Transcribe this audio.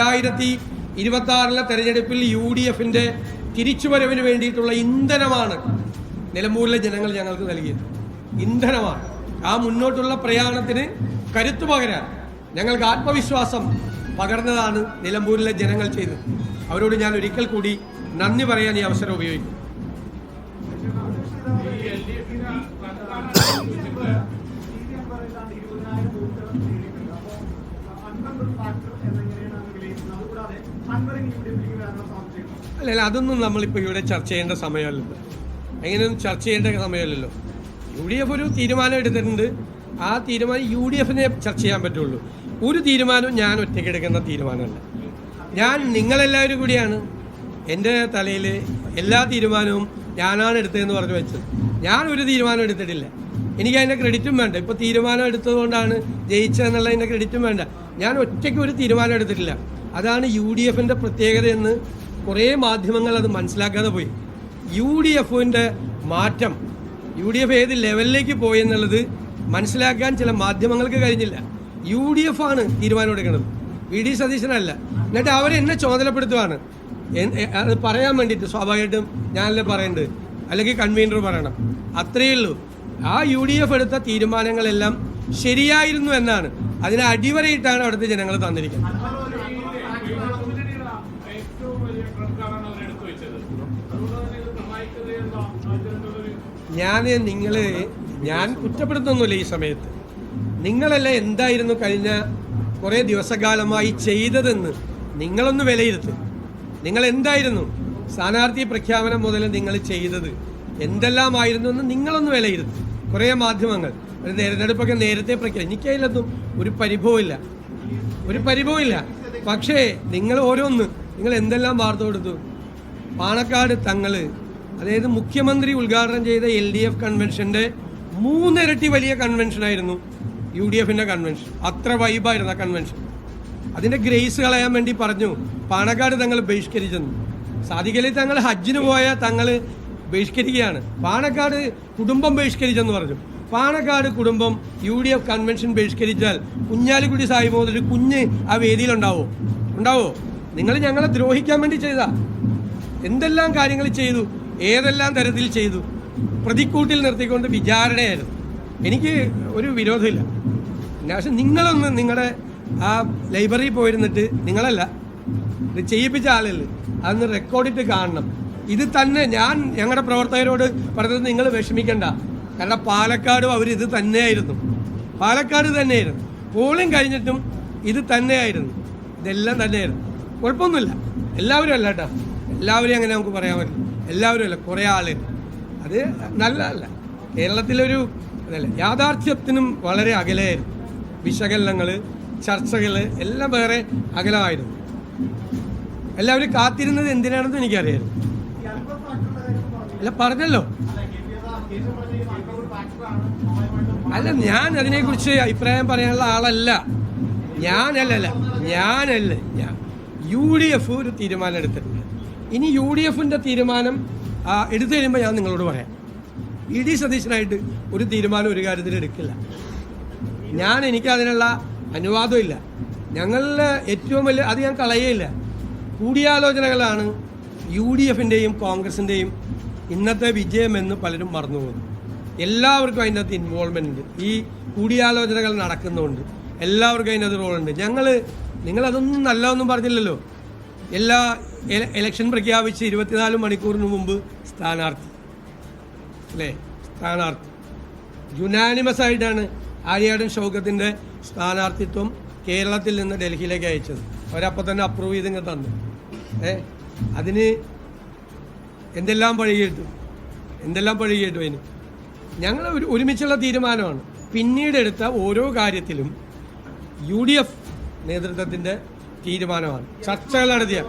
2026 തെരഞ്ഞെടുപ്പിൽ UDFന്റെ തിരിച്ചുവരവിന് വേണ്ടിയിട്ടുള്ള ഇന്ധനമാണ് നിലമ്പൂരിലെ ജനങ്ങൾ ഞങ്ങൾക്ക് നൽകിയത്. ഇന്ധനമാണ്. ആ മുന്നോട്ടുള്ള പ്രയാണത്തിന് കരുത്തു പകരാൻ ഞങ്ങൾക്ക് ആത്മവിശ്വാസം പകർന്നതാണ് നിലമ്പൂരിലെ ജനങ്ങൾ ചെയ്തത്. അവരോട് ഞാൻ ഒരിക്കൽ കൂടി നന്ദി പറയാൻ ഈ അവസരം ഉപയോഗിക്കും. അല്ല, അതൊന്നും നമ്മളിപ്പോൾ ഇവിടെ ചർച്ച ചെയ്യേണ്ട സമയമല്ലല്ലോ. എങ്ങനെയൊന്നും ചർച്ച ചെയ്യേണ്ട സമയമല്ലല്ലോ. UDF ഒരു തീരുമാനം എടുത്തിട്ടുണ്ട്. ആ തീരുമാനം UDFനെ ചർച്ച ചെയ്യാൻ പറ്റുള്ളൂ. ഒരു തീരുമാനവും ഞാൻ ഒറ്റയ്ക്ക് എടുക്കുന്ന തീരുമാനമല്ല. ഞാൻ നിങ്ങളെല്ലാവരും കൂടിയാണ് എൻ്റെ തലയിൽ എല്ലാ തീരുമാനവും ഞാനാണ് എടുത്തതെന്ന് പറഞ്ഞു വെച്ചത്. ഞാൻ ഒരു തീരുമാനം എടുത്തിട്ടില്ല. എനിക്ക് അതിൻ്റെ ക്രെഡിറ്റും വേണ്ട. ഇപ്പോൾ തീരുമാനം എടുത്തതുകൊണ്ടാണ് ജയിച്ചതെന്നുള്ളതിൻ്റെ ക്രെഡിറ്റും വേണ്ട. ഞാൻ ഒറ്റയ്ക്ക് ഒരു തീരുമാനം എടുത്തിട്ടില്ല. അതാണ് UDFന്റെ പ്രത്യേകതയെന്ന് കുറേ മാധ്യമങ്ങൾ അത് മനസ്സിലാക്കാതെ പോയി. UDFന്റെ മാറ്റം, UDF ഏത് ലെവലിലേക്ക് പോയി എന്നുള്ളത് മനസ്സിലാക്കാൻ ചില മാധ്യമങ്ങൾക്ക് കഴിഞ്ഞില്ല. UDF ആണ് തീരുമാനം എടുക്കുന്നത്, VD സതീശനല്ല. എന്നിട്ട് അവരെന്നെ ചുമതലപ്പെടുത്തുവാണ് അത് പറയാൻ വേണ്ടിയിട്ട്. സ്വാഭാവികമായിട്ടും ഞാനല്ലേ പറയേണ്ടത്, അല്ലെങ്കിൽ കൺവീനർ പറയണം. അത്രയേ ഉള്ളൂ. ആ UDF എടുത്ത തീരുമാനങ്ങളെല്ലാം ശരിയായിരുന്നു എന്നാണ്, അതിനെ അടിവരയിട്ടാണ് അവിടുത്തെ ജനങ്ങൾ തന്നിരിക്കുന്നത്. ഞാൻ കുറ്റപ്പെടുത്തുന്നില്ല ഈ സമയത്ത്. നിങ്ങളല്ല എന്തായിരുന്നു കഴിഞ്ഞ കുറേ ദിവസകാലമായി ചെയ്തതെന്ന് നിങ്ങളൊന്ന് വിലയിരുത്തും. നിങ്ങൾ എന്തായിരുന്നു സ്ഥാനാർത്ഥി പ്രഖ്യാപനം മുതൽ നിങ്ങൾ ചെയ്തത് എന്തെല്ലാമായിരുന്നു എന്ന് നിങ്ങളൊന്ന് വിലയിരുത്തും. കുറേ മാധ്യമങ്ങൾ ഒരു തെരഞ്ഞെടുപ്പൊക്കെ നേരത്തെ എനിക്കതിലൊന്നും ഒരു പരിഭവമില്ല. പക്ഷേ നിങ്ങൾ ഓരോന്ന് നിങ്ങൾ എന്തെല്ലാം വാർത്ത കൊടുത്തു. പാണക്കാട് തങ്ങൾ, അതായത് മുഖ്യമന്ത്രി ഉദ്ഘാടനം ചെയ്ത LDF കൺവെൻഷൻ്റെ 3 ഇരട്ടി വലിയ കൺവെൻഷനായിരുന്നു UDFന്റെ കൺവെൻഷൻ. അത്ര വൈബായിരുന്നു ആ കൺവെൻഷൻ. അതിൻ്റെ ഗ്രേസ് കളയാൻ വേണ്ടി പറഞ്ഞു പാണക്കാട് തങ്ങൾ ബഹിഷ്കരിച്ചെന്ന്. സാദിഖലി തങ്ങൾ ഹജ്ജിന് പോയ തങ്ങൾ ബഹിഷ്കരിക്കുകയാണ്. പാണക്കാട് കുടുംബം ബഹിഷ്കരിച്ചെന്ന് പറഞ്ഞു. പാണക്കാട് കുടുംബം UDF കൺവെൻഷൻ ബഹിഷ്കരിച്ചാൽ കുഞ്ഞാലിക്കുട്ടി സാഹിബ് മുതൽ കുഞ്ഞ് ആ വേദിയിലുണ്ടാവോ? നിങ്ങൾ ഞങ്ങളെ ദ്രോഹിക്കാൻ വേണ്ടി ചെയ്താ. എന്തെല്ലാം കാര്യങ്ങൾ ചെയ്തു, ഏതെല്ലാം തരത്തിൽ ചെയ്തു. പ്രതിക്കൂട്ടിൽ നിർത്തിക്കൊണ്ട് വിചാരണയായിരുന്നു. എനിക്ക് ഒരു വിരോധമില്ല. പക്ഷെ നിങ്ങളൊന്ന് നിങ്ങളുടെ ആ ലൈബ്രറിയിൽ പോയിരുന്നിട്ട്, നിങ്ങളല്ല ഇത് ചെയ്യിപ്പിച്ച ആളല്ലേ, അതൊന്ന് റെക്കോർഡിട്ട് കാണണം. ഇത് തന്നെ ഞാൻ ഞങ്ങളുടെ പ്രവർത്തകരോട് പറഞ്ഞത്, നിങ്ങൾ വിഷമിക്കണ്ട. കാരണം പാലക്കാടും അവരിത് തന്നെയായിരുന്നു. പോളിംഗ് കഴിഞ്ഞിട്ടും ഇത് തന്നെയായിരുന്നു. ഇതെല്ലാം തന്നെയായിരുന്നു. കുഴപ്പമൊന്നുമില്ല. എല്ലാവരും അല്ല കേട്ടോ, എല്ലാവരും അങ്ങനെ നമുക്ക് പറയാൻ പറ്റില്ല. എല്ലാവരും അല്ല, കുറേ ആളുകൾ. അത് നല്ലതല്ല. കേരളത്തിലൊരു അതല്ല, യാഥാർത്ഥ്യത്തിനും വളരെ അകലെയായിരുന്നു. വിശകലനങ്ങൾ, ചർച്ചകൾ എല്ലാം വേറെ അകലമായിരുന്നു. എല്ലാവരും കാത്തിരുന്നത് എന്തിനാണെന്ന് എനിക്കറിയായിരുന്നു. അല്ല, പറഞ്ഞല്ലോ. അല്ല, ഞാൻ അതിനെക്കുറിച്ച് അഭിപ്രായം പറയാനുള്ള ആളല്ല. UDF ഒരു തീരുമാനം എടുത്തിട്ടുണ്ട്. ഇനി UDFന്റെ തീരുമാനം എടുത്തു കഴിയുമ്പോൾ ഞാൻ നിങ്ങളോട് പറയാം. VD സതീശനായിട്ട് ഒരു തീരുമാനം ഒരു കാര്യത്തിൽ എടുക്കില്ല. എനിക്കതിനുള്ള അനുവാദമില്ല. ഞങ്ങളുടെ ഏറ്റവും വലിയ അത് ഞാൻ കളയേയില്ല. കൂടിയാലോചനകളാണ് UDFന്റെയും കോൺഗ്രസിൻ്റെയും ഇന്നത്തെ വിജയമെന്ന് പലരും മറന്നുപോകുന്നു. എല്ലാവർക്കും അതിനകത്ത് ഇൻവോൾവ്മെൻ്റ് ഉണ്ട്. ഈ കൂടിയാലോചനകൾ നടക്കുന്നുണ്ട്. എല്ലാവർക്കും അതിനകത്ത് റോളുണ്ട്. നിങ്ങളതൊന്നും നല്ലതൊന്നും പറഞ്ഞില്ലല്ലോ. എല്ലാ ഇലക്ഷൻ പ്രഖ്യാപിച്ച് 24 മണിക്കൂറിന് മുമ്പ് സ്ഥാനാർത്ഥി യുനാനിമസ് ആയിട്ടാണ് ആര്യാടൻ ഷൗക്കത്തിൻ്റെ സ്ഥാനാർത്ഥിത്വം കേരളത്തിൽ നിന്ന് ഡൽഹിയിലേക്ക് അയച്ചത്. അവരപ്പോൾ തന്നെ അപ്രൂവ് ചെയ്തിങ്ങ് തന്നു. അതിന് എന്തെല്ലാം പഴി കേട്ടു അതിന്. ഞങ്ങൾ ഒരുമിച്ചുള്ള തീരുമാനമാണ്. പിന്നീട് എടുത്ത ഓരോ കാര്യത്തിലും UDF നേതൃത്വത്തിൻ്റെ തീരുമാനമാണ്. ചർച്ചകൾ നടത്തിയ